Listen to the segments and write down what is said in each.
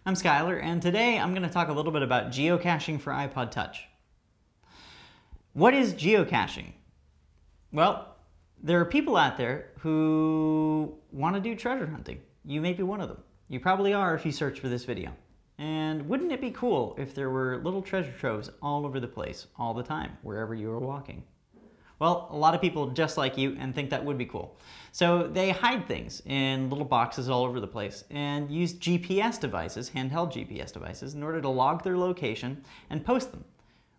I'm Skylar, and today I'm going to talk a little bit about geocaching for iPod Touch. What is geocaching? Well, there are people out there who want to do treasure hunting. You may be one of them. You probably are if you search for this video. And wouldn't it be cool if there were little treasure troves all over the place, all the time, wherever you were walking? Well, a lot of people just like you and think that would be cool. So they hide things in little boxes all over the place and use GPS devices, handheld GPS devices, in order to log their location and post them.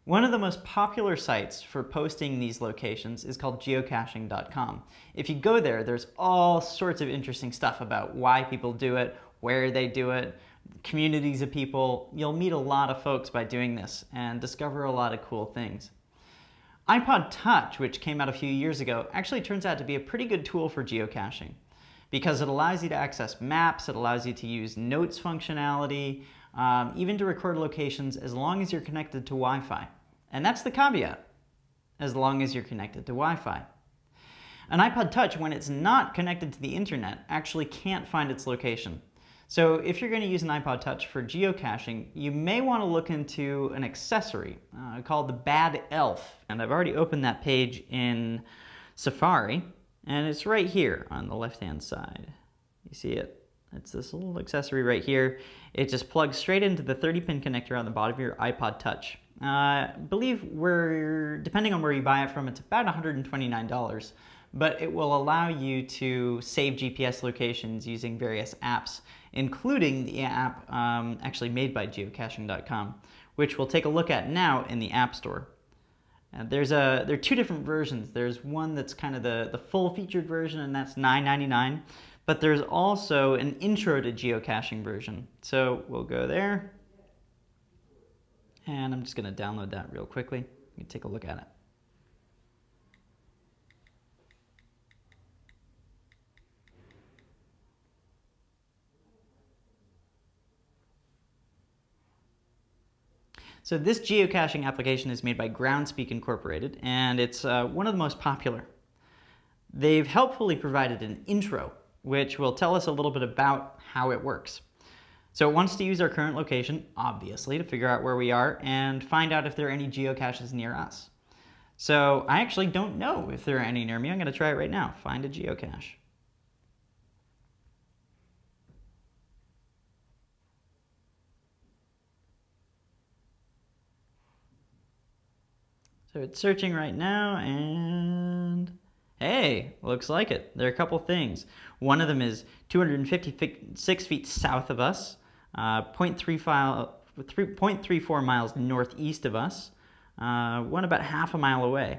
One of the most popular sites for posting these locations is called geocaching.com. If you go there, there's all sorts of interesting stuff about why people do it, where they do it, communities of people. You'll meet a lot of folks by doing this and discover a lot of cool things. iPod Touch, which came out a few years ago, actually turns out to be a pretty good tool for geocaching because it allows you to access maps, it allows you to use notes functionality, even to record locations as long as you're connected to Wi-Fi. And that's the caveat, as long as you're connected to Wi-Fi. An iPod Touch, when it's not connected to the internet, actually can't find its location. So if you're going to use an iPod Touch for geocaching, you may want to look into an accessory called the Bad Elf. And I've already opened that page in Safari, and it's right here on the left-hand side. You see it? It's this little accessory right here. It just plugs straight into the 30-pin connector on the bottom of your iPod Touch. I believe depending on where you buy it from, it's about $129. But it will allow you to save GPS locations using various apps, including the app actually made by geocaching.com, which we'll take a look at now in the App Store. There are two different versions. There's one that's kind of the full-featured version, and that's $9.99. But there's also an intro to geocaching version. So we'll go there, and I'm just going to download that real quickly. You can take a look at it. So this geocaching application is made by Groundspeak Incorporated, and it's one of the most popular. They've helpfully provided an intro, which will tell us a little bit about how it works. So it wants to use our current location, obviously, to figure out where we are and find out if there are any geocaches near us. So I actually don't know if there are any near me. I'm going to try it right now. Find a geocache. So it's searching right now, and hey, looks like it. There are a couple things. One of them is 256 feet south of us, 0.34 miles northeast of us, one about half a mile away.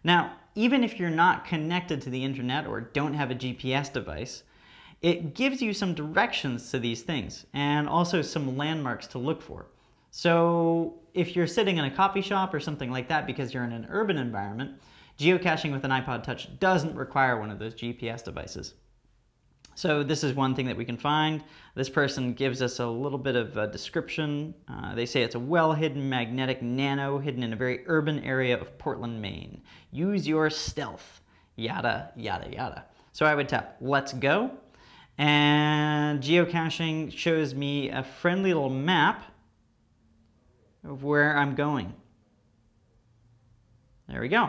Now, even if you're not connected to the internet or don't have a GPS device, it gives you some directions to these things and also some landmarks to look for. So if you're sitting in a coffee shop or something like that because you're in an urban environment, geocaching with an iPod Touch doesn't require one of those GPS devices. So this is one thing that we can find. This person gives us a little bit of a description. They say it's a well-hidden magnetic nano hidden in a very urban area of Portland, Maine. Use your stealth, yada, yada, yada. So I would tap let's go, and geocaching shows me a friendly little map of where I'm going. There we go.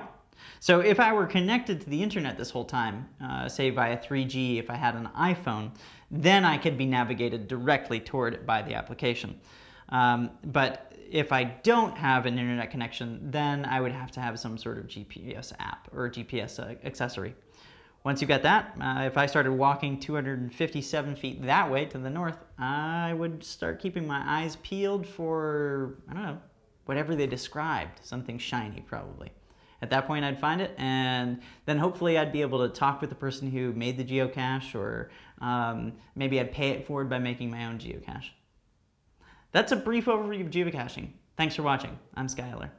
So if I were connected to the internet this whole time, say via 3G, if I had an iPhone, then I could be navigated directly toward it by the application. But if I don't have an internet connection, then I would have to have some sort of GPS app or GPS accessory. Once you get that, if I started walking 257 feet that way to the north, I would start keeping my eyes peeled for, I don't know, whatever they described, something shiny probably. At that point I'd find it, and then hopefully I'd be able to talk with the person who made the geocache, or maybe I'd pay it forward by making my own geocache. That's a brief overview of geocaching. Thanks for watching. I'm Skylar.